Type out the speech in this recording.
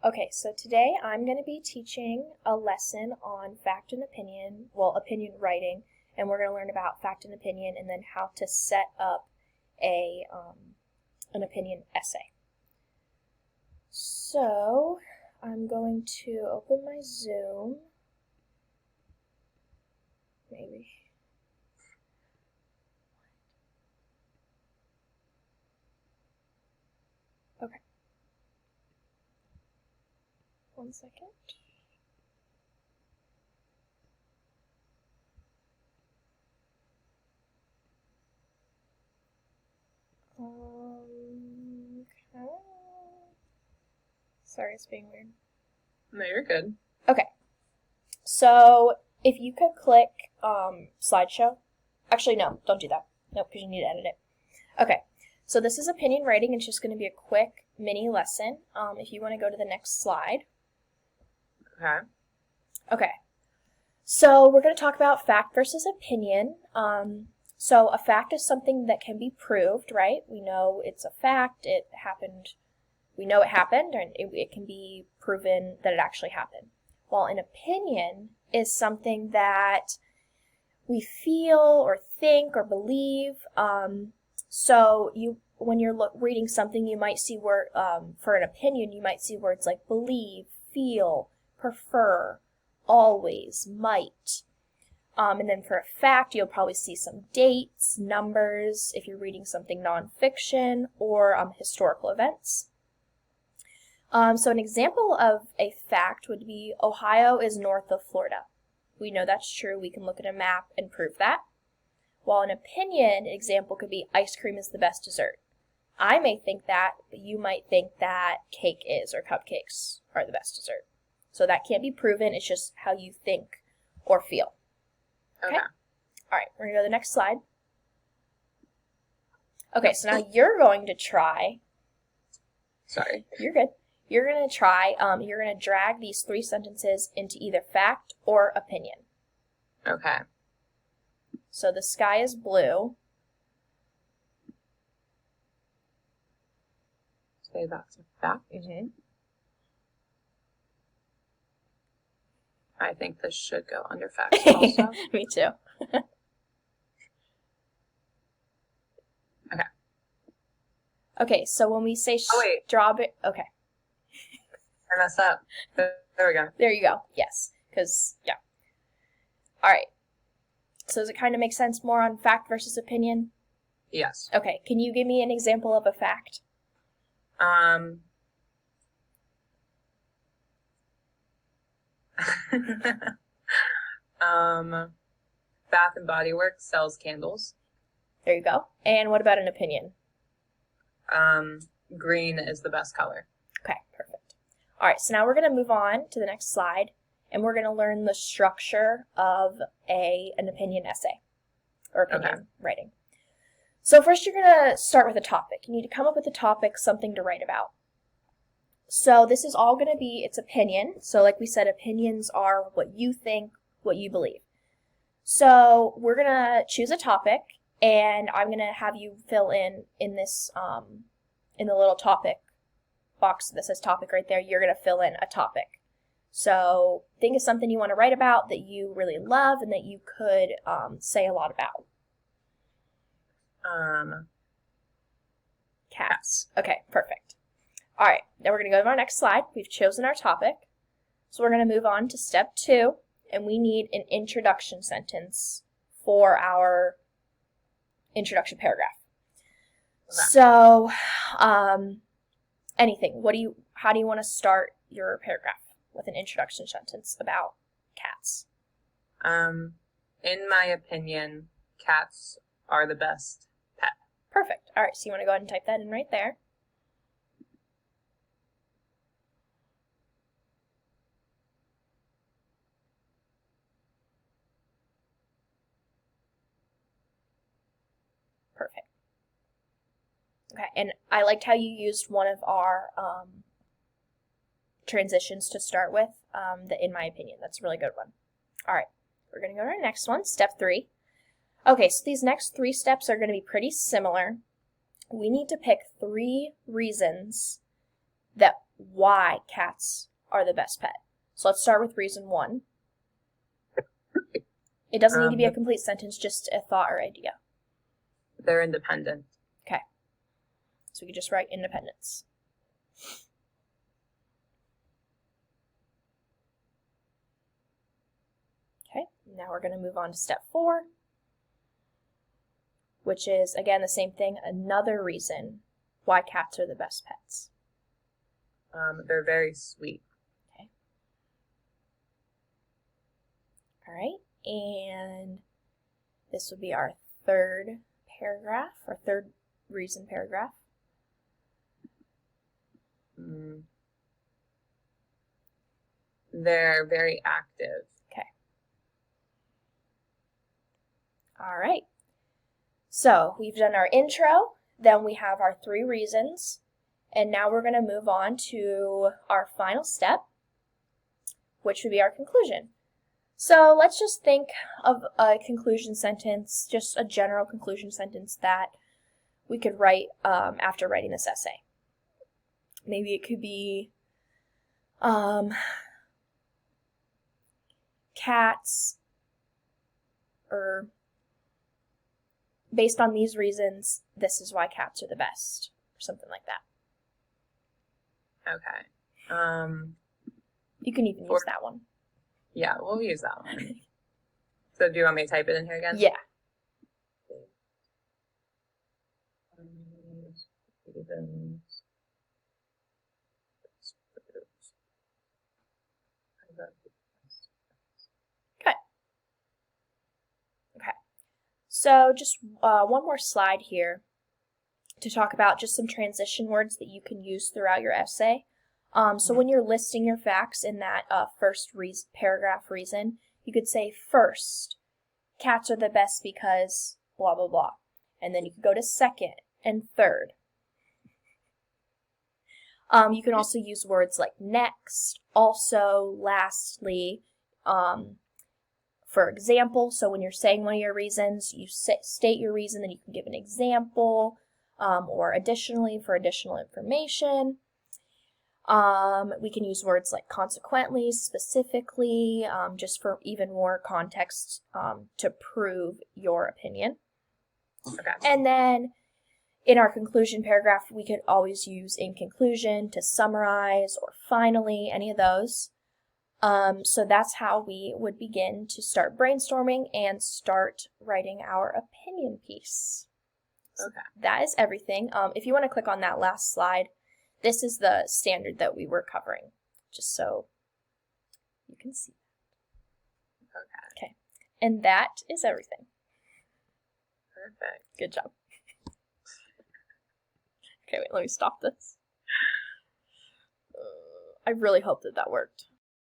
Okay, so today I'm going to be teaching a lesson on fact and opinion, opinion writing, and we're going to learn about fact and opinion and then how to set up an opinion essay. So I'm going to open my Zoom, maybe. Okay. 1 second. Okay. Sorry, it's being weird. No, you're good. Okay. So if you could click slideshow. Actually, no, don't do that. Nope, because you need to edit it. Okay. So this is opinion writing. It's just going to be a quick mini lesson. If you want to go to the next slide. Okay. Okay. So we're going to talk about fact versus opinion. So a fact is something that can be proved, right? We know it's a fact. It happened. We know it happened, and it can be proven that it actually happened. While an opinion is something that we feel or think or believe. So when you're reading something, you might see for an opinion, you might see words like believe, feel, prefer, always, might. And then for a fact, you'll probably see some dates, numbers, if you're reading something nonfiction, or historical events. So an example of a fact would be Ohio is north of Florida. We know that's true. We can look at a map and prove that. While an opinion example could be ice cream is the best dessert. I may think that, but you might think that cake is, or cupcakes are the best dessert. So that can't be proven. It's just how you think or feel. Okay? All right, we're going to go to the next slide. Okay, so now you're going to try. Sorry. You're good. You're going to try, you're going to drag these 3 sentences into either fact or opinion. Okay. So the sky is blue. Say that's a fact. Mm-hmm. I think this should go under facts also. Me too. Okay. Okay, so when we say drop it, okay. I messed up. There we go. There you go. Yes, because, yeah. All right. So does it kind of make sense more on fact versus opinion? Yes. Okay, can you give me an example of a fact? Bath and Body Works sells candles. There you go. And what about an opinion? Green is the best color. Okay, perfect. All right, so now we're going to move on to the next slide, and we're going to learn the structure of an opinion essay, or opinion writing. So first you're going to start with a topic. You need to come up with a topic, something to write about. So this is all going to be its opinion. So like we said, opinions are what you think, what you believe. So we're going to choose a topic, and I'm going to have you fill in this, in the little topic box that says topic right there, you're going to fill in a topic. So think of something you want to write about that you really love and that you could say a lot about. Cats. Okay, perfect. All right, now we're going to go to our next slide. We've chosen our topic. So we're going to move on to step 2, and we need an introduction sentence for our introduction paragraph. Okay. So, anything. How do you want to start your paragraph with an introduction sentence about cats? In my opinion, cats are the best pet. Perfect. All right, so you want to go ahead and type that in right there. Perfect. Okay, and I liked how you used one of our transitions to start with, in my opinion. That's a really good one. All right, we're going to go to our next one, step 3. Okay, so these next 3 steps are going to be pretty similar. We need to pick 3 reasons that why cats are the best pet. So let's start with reason 1. It doesn't need to be a complete sentence, just a thought or idea. They're independent. Okay. So we could just write independence. Okay, now we're going to move on to step 4, which is, again, the same thing, another reason why cats are the best pets. They're very sweet. Okay. All right, and this would be our third paragraph, or third reason paragraph. They're very active. Okay. All right. So we've done our intro, then we have our 3 reasons, and now we're going to move on to our final step, which would be our conclusion. So let's just think of a conclusion sentence, just a general conclusion sentence that we could write after writing this essay. Maybe it could be, cats, or based on these reasons, this is why cats are the best, or something like that. Okay. You can even use that one. Yeah, we'll use that one. So do you want me to type it in here again? Yeah. Okay. So just one more slide here to talk about just some transition words that you can use throughout your essay. So when you're listing your facts in that first paragraph reason, you could say first, cats are the best because blah, blah, blah. And then you could go to second and third. You can also use words like next, also, lastly, for example. So when you're saying one of your reasons, you state your reason, then you can give an example, or additionally for additional information. We can use words like consequently, specifically, just for even more context to prove your opinion. Okay. And then in our conclusion paragraph, we could always use in conclusion to summarize or finally, any of those. So that's how we would begin to start brainstorming and start writing our opinion piece. So okay. That is everything. If you want to click on that last slide, this is the standard that we were covering, just so you can see. Okay. And that is everything. Perfect. Good job. Okay, wait, let me stop this. I really hope that worked.